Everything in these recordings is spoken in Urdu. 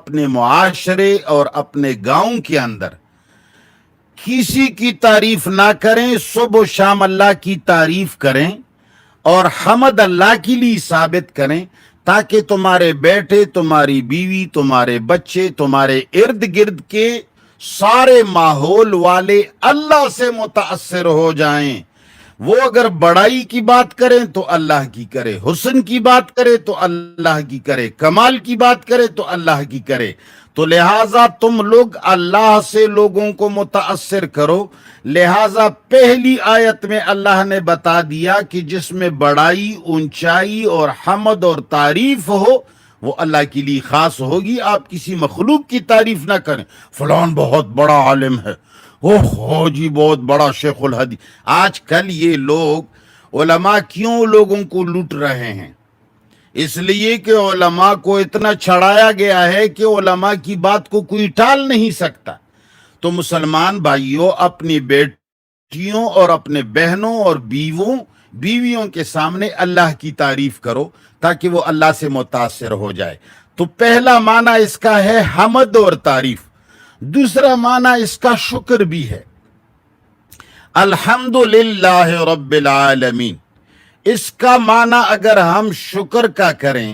اپنے معاشرے اور اپنے گاؤں کے اندر کسی کی تعریف نہ کریں، صبح و شام اللہ کی تعریف کریں اور حمد اللہ کے لیے ثابت کریں، تاکہ تمہارے بیٹے، تمہاری بیوی، تمہارے بچے، تمہارے ارد گرد کے سارے ماحول والے اللہ سے متاثر ہو جائیں۔ وہ اگر بڑائی کی بات کریں تو اللہ کی کرے، حسن کی بات کرے تو اللہ کی کرے، کمال کی بات کرے تو اللہ کی کرے۔ تو لہٰذا تم لوگ اللہ سے لوگوں کو متاثر کرو۔ لہٰذا پہلی آیت میں اللہ نے بتا دیا کہ جس میں بڑائی، اونچائی اور حمد اور تعریف ہو وہ اللہ کے لیے خاص ہوگی۔ آپ کسی مخلوق کی تعریف نہ کریں، فلان بہت بڑا عالم ہے، اوہ جی بہت بڑا شیخ الحدیث۔ آج کل یہ لوگ علماء کیوں لوگوں کو لوٹ رہے ہیں؟ اس لیے کہ علماء کو اتنا چھڑایا گیا ہے کہ علماء کی بات کو کوئی ٹال نہیں سکتا۔ تو مسلمان بھائیوں، اپنی بیٹیوں اور اپنے بہنوں اور بیویوں کے سامنے اللہ کی تعریف کرو تاکہ وہ اللہ سے متاثر ہو جائے۔ تو پہلا معنی اس کا ہے حمد اور تعریف۔ دوسرا معنی اس کا شکر بھی ہے، الحمدللہ رب العالمین۔ اس کا معنی اگر ہم شکر کا کریں،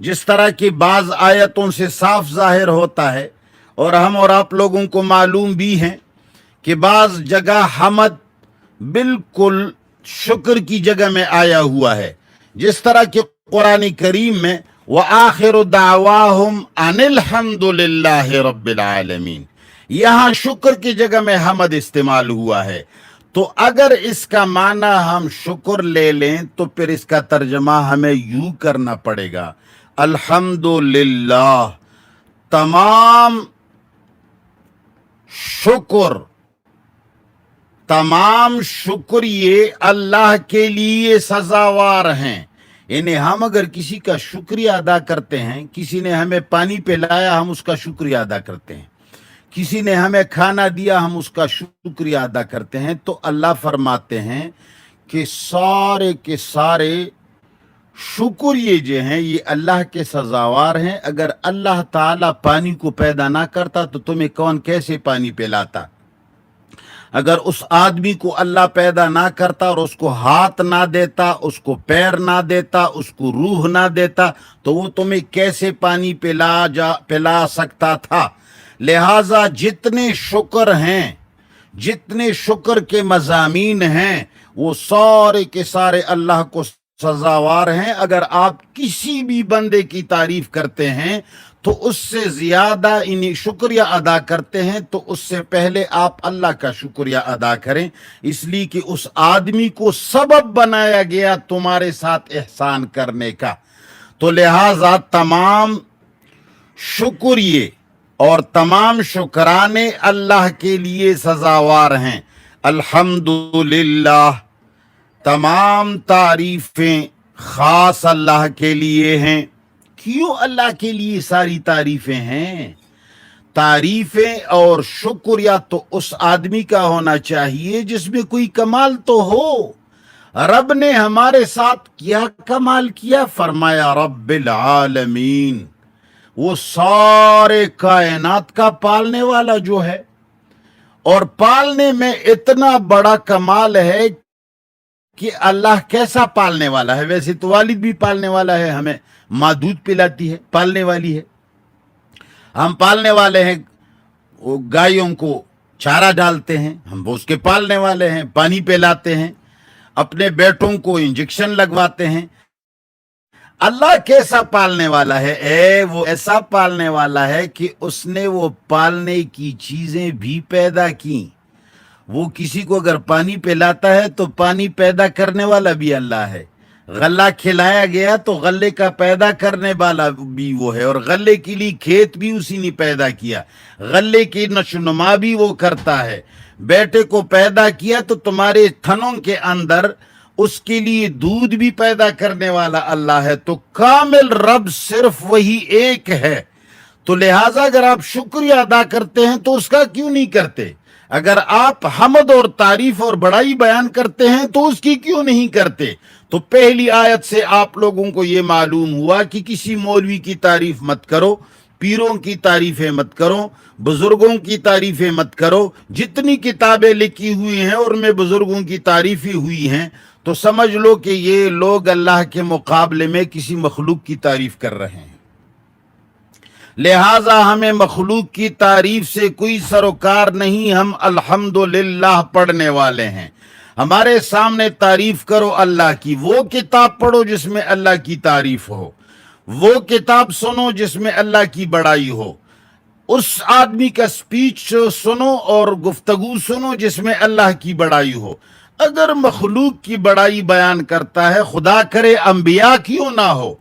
جس طرح کی بعض آیتوں سے صاف ظاہر ہوتا ہے اور ہم اور آپ لوگوں کو معلوم بھی ہیں کہ بعض جگہ حمد بالکل شکر کی جگہ میں آیا ہوا ہے، جس طرح کہ قرآن کریم میں وآخر دعواہم ان الحمد للہ رب العالمین، یہاں شکر کی جگہ میں حمد استعمال ہوا ہے۔ تو اگر اس کا معنی ہم شکر لے لیں تو پھر اس کا ترجمہ ہمیں یوں کرنا پڑے گا، الحمد للہ، تمام شکریہ اللہ کے لیے سزاوار ہیں۔ یعنی ہم اگر کسی کا شکریہ ادا کرتے ہیں، کسی نے ہمیں پانی پلایا ہم اس کا شکریہ ادا کرتے ہیں، کسی نے ہمیں کھانا دیا ہم اس کا شکریہ ادا کرتے ہیں، تو اللہ فرماتے ہیں کہ سارے کے سارے شکریہ جو ہیں یہ اللہ کے سزاوار ہیں۔ اگر اللہ تعالیٰ پانی کو پیدا نہ کرتا تو تمہیں کون کیسے پانی پلاتا؟ اگر اس آدمی کو اللہ پیدا نہ کرتا اور اس کو ہاتھ نہ دیتا، اس کو پیر نہ دیتا، اس کو روح نہ دیتا، تو وہ تمہیں کیسے پانی پلا سکتا تھا؟ لہٰذا جتنے شکر ہیں، جتنے شکر کے مضامین ہیں، وہ سارے کے سارے اللہ کو سزاوار ہیں۔ اگر آپ کسی بھی بندے کی تعریف کرتے ہیں تو اس سے زیادہ انہیں شکریہ ادا کرتے ہیں، تو اس سے پہلے آپ اللہ کا شکریہ ادا کریں، اس لیے کہ اس آدمی کو سبب بنایا گیا تمہارے ساتھ احسان کرنے کا۔ تو لہٰذا تمام شکریہ اور تمام شکرانے اللہ کے لیے سزاوار ہیں۔ الحمدللہ، تمام تعریفیں خاص اللہ کے لیے ہیں۔ کیوں اللہ کے لیے ساری تعریفیں ہیں؟ تعریفیں اور شکریہ تو اس آدمی کا ہونا چاہیے جس میں کوئی کمال تو ہو۔ رب نے ہمارے ساتھ کیا کمال کیا؟ فرمایا رب العالمین، وہ سارے کائنات کا پالنے والا جو ہے، اور پالنے میں اتنا بڑا کمال ہے کہ اللہ کیسا پالنے والا ہے؟ ویسے تو والد بھی پالنے والا ہے، ہمیں ماں دودھ پلاتی ہے، پالنے والی ہے۔ ہم پالنے والے ہیں، وہ گایوں کو چارہ ڈالتے ہیں، ہم اس کے پالنے والے ہیں، پانی پلاتے ہیں، اپنے بیٹوں کو انجیکشن لگواتے ہیں۔ اللہ کیسا پالنے والا ہے؟ وہ ایسا پالنے والا ہے کہ اس نے وہ پالنے کی چیزیں بھی پیدا کی۔ وہ کسی کو اگر پانی پلاتا ہے تو پانی پیدا کرنے والا بھی اللہ ہے۔ غلہ کھلایا گیا تو غلے کا پیدا کرنے والا بھی وہ ہے، اور غلے کے لیے کھیت بھی اسی نے پیدا کیا، غلے کی نشوونما بھی وہ کرتا ہے۔ بیٹے کو پیدا کیا تو تمہارے تھنوں کے اندر اس کے لیے دودھ بھی پیدا کرنے والا اللہ ہے۔ تو کامل رب صرف وہی ایک ہے۔ تو لہٰذا اگر آپ شکریہ ادا کرتے ہیں تو اس کا کیوں نہیں کرتے؟ اگر آپ حمد اور تعریف اور بڑائی بیان کرتے ہیں تو اس کی کیوں نہیں کرتے؟ تو پہلی آیت سے آپ لوگوں کو یہ معلوم ہوا کہ کسی مولوی کی تعریف مت کرو، پیروں کی تعریفیں مت کرو، بزرگوں کی تعریفیں مت کرو۔ جتنی کتابیں لکھی ہوئی ہیں اور میں بزرگوں کی تعریفیں ہوئی ہیں تو سمجھ لو کہ یہ لوگ اللہ کے مقابلے میں کسی مخلوق کی تعریف کر رہے ہیں۔ لہٰذا ہمیں مخلوق کی تعریف سے کوئی سروکار نہیں، ہم الحمدللہ پڑھنے والے ہیں۔ ہمارے سامنے تعریف کرو اللہ کی، وہ کتاب پڑھو جس میں اللہ کی تعریف ہو، وہ کتاب سنو جس میں اللہ کی بڑائی ہو، اس آدمی کا سپیچ سنو اور گفتگو سنو جس میں اللہ کی بڑائی ہو۔ اگر مخلوق کی بڑائی بیان کرتا ہے، خدا کرے انبیاء کیوں نہ ہو،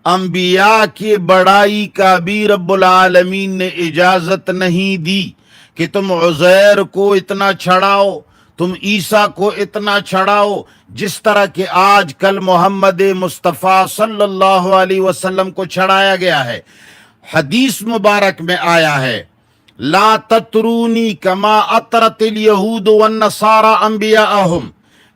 انبیاء کی بڑائی کا بھی رب العالمین نے اجازت نہیں دی کہ تم عزیر کو اتنا چھڑاؤ، تم عیسیٰ کو اتنا چھڑاؤ، جس طرح کہ آج کل محمد مصطفیٰ صلی اللہ علیہ وسلم کو چھڑایا گیا ہے۔ حدیث مبارک میں آیا ہے، لا تطرونی کما اطرت الیہود والنصارى انبیاءہم،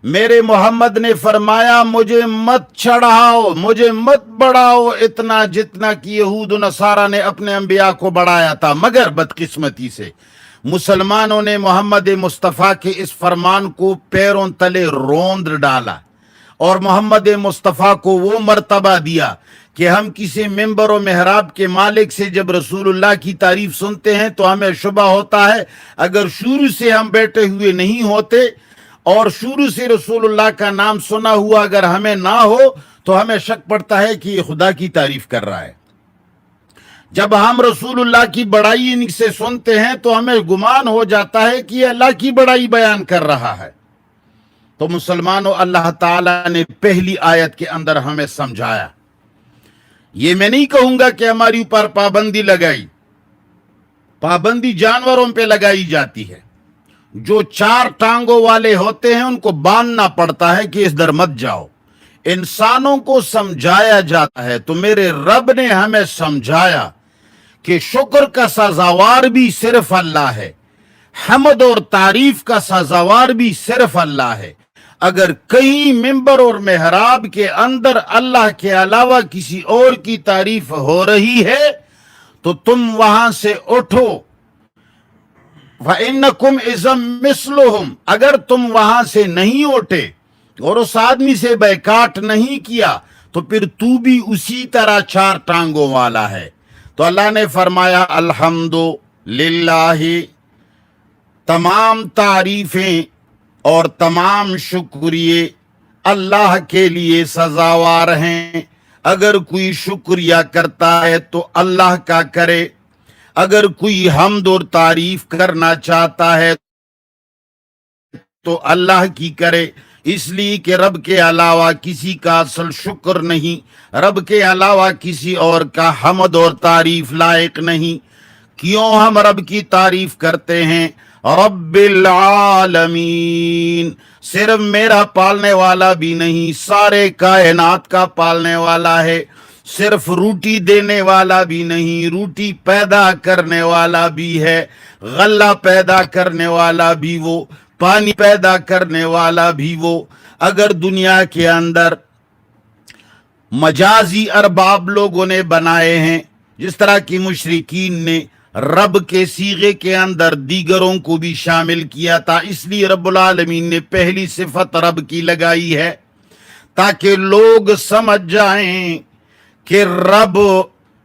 میرے محمد نے فرمایا مجھے مت چڑھاؤ، مجھے مت بڑھاؤ اتنا جتنا کہ یہود و نصارہ نے اپنے انبیاء کو بڑھایا تھا۔ مگر بدقسمتی سے مسلمانوں نے محمد مصطفیٰ کے اس فرمان کو پیروں تلے روند ڈالا اور محمد مصطفیٰ کو وہ مرتبہ دیا کہ ہم کسی ممبر و محراب کے مالک سے جب رسول اللہ کی تعریف سنتے ہیں تو ہمیں شبہ ہوتا ہے، اگر شروع سے ہم بیٹھے ہوئے نہیں ہوتے اور شروع سے رسول اللہ کا نام سنا ہوا اگر ہمیں نہ ہو تو ہمیں شک پڑتا ہے کہ یہ خدا کی تعریف کر رہا ہے۔ جب ہم رسول اللہ کی بڑائی ان سے سنتے ہیں تو ہمیں گمان ہو جاتا ہے کہ یہ اللہ کی بڑائی بیان کر رہا ہے۔ تو مسلمانوں، اللہ تعالیٰ نے پہلی آیت کے اندر ہمیں سمجھایا۔ یہ میں نہیں کہوں گا کہ ہماری اوپر پابندی لگائی، پابندی جانوروں پہ لگائی جاتی ہے۔ جو چار ٹانگوں والے ہوتے ہیں ان کو باندھنا پڑتا ہے کہ اس در مت جاؤ۔ انسانوں کو سمجھایا جاتا ہے، تو میرے رب نے ہمیں سمجھایا کہ شکر کا سزاوار بھی صرف اللہ ہے، حمد اور تعریف کا سزاوار بھی صرف اللہ ہے۔ اگر کہیں ممبر اور محراب کے اندر اللہ کے علاوہ کسی اور کی تعریف ہو رہی ہے تو تم وہاں سے اٹھو، وَإِنَّكُمْ إِذًا مِثْلُهُمْ، اگر تم وہاں سے نہیں اٹھے اور اس آدمی سے بیکاٹ نہیں کیا تو پھر تو بھی اسی طرح چار ٹانگوں والا ہے۔ تو اللہ نے فرمایا الحمدللہ، تمام تعریفیں اور تمام شکریہ اللہ کے لیے سزاوار ہیں۔ اگر کوئی شکریہ کرتا ہے تو اللہ کا کرے، اگر کوئی حمد اور تعریف کرنا چاہتا ہے تو اللہ کی کرے، اس لیے کہ رب کے علاوہ کسی کا اصل شکر نہیں، رب کے علاوہ کسی اور کا حمد اور تعریف لائق نہیں۔ کیوں ہم رب کی تعریف کرتے ہیں؟ رب العالمین، صرف میرا پالنے والا بھی نہیں، سارے کائنات کا پالنے والا ہے۔ صرف روٹی دینے والا بھی نہیں، روٹی پیدا کرنے والا بھی ہے، غلہ پیدا کرنے والا بھی وہ، پانی پیدا کرنے والا بھی وہ۔ اگر دنیا کے اندر مجازی ارباب لوگوں نے بنائے ہیں، جس طرح کی مشرکین نے رب کے صیغے کے اندر دیگروں کو بھی شامل کیا تھا، اس لیے رب العالمین نے پہلی صفت رب کی لگائی ہے تاکہ لوگ سمجھ جائیں کہ رب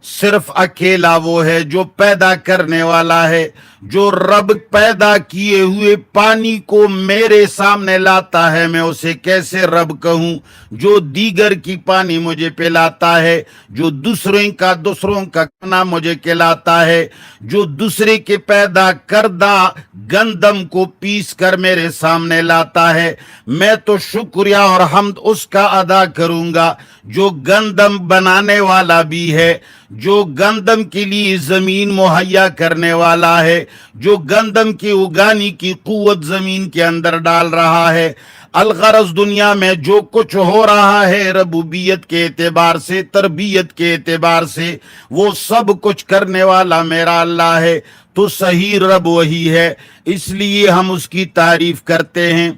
صرف اکیلا وہ ہے جو پیدا کرنے والا ہے۔ جو رب پیدا کیے ہوئے پانی کو میرے سامنے لاتا ہے میں اسے کیسے رب کہوں؟ جو دیگر کی پانی مجھے پلاتا ہے، جو دوسروں کا کھانا مجھے کھلاتا ہے، جو دوسرے کے پیدا کردہ گندم کو پیس کر میرے سامنے لاتا ہے، میں تو شکریہ اور حمد اس کا ادا کروں گا جو گندم بنانے والا بھی ہے، جو گندم کے لیے زمین مہیا کرنے والا ہے، جو گندم کی اگانے کی قوت زمین کے اندر ڈال رہا ہے۔ الغرض دنیا میں جو کچھ ہو رہا ہے ربوبیت کے اعتبار سے، تربیت کے اعتبار سے، وہ سب کچھ کرنے والا میرا اللہ ہے۔ تو صحیح رب وہی ہے، اس لیے ہم اس کی تعریف کرتے ہیں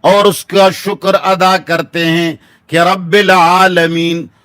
اور اس کا شکر ادا کرتے ہیں کہ رب العالمین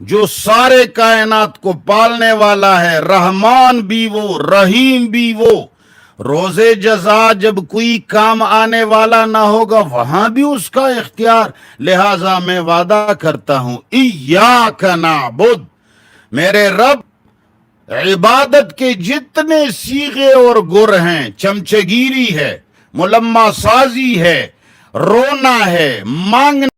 جو سارے کائنات کو پالنے والا ہے، رحمان بھی وہ، رحیم بھی وہ۔ روز جزا جب کوئی کام آنے والا نہ ہوگا وہاں بھی اس کا اختیار، لہٰذا میں وعدہ کرتا ہوں ایاک نعبد، میرے رب عبادت کے جتنے صیغے اور گر ہیں، چمچگیری ہے، ملمہ سازی ہے، رونا ہے، مانگنا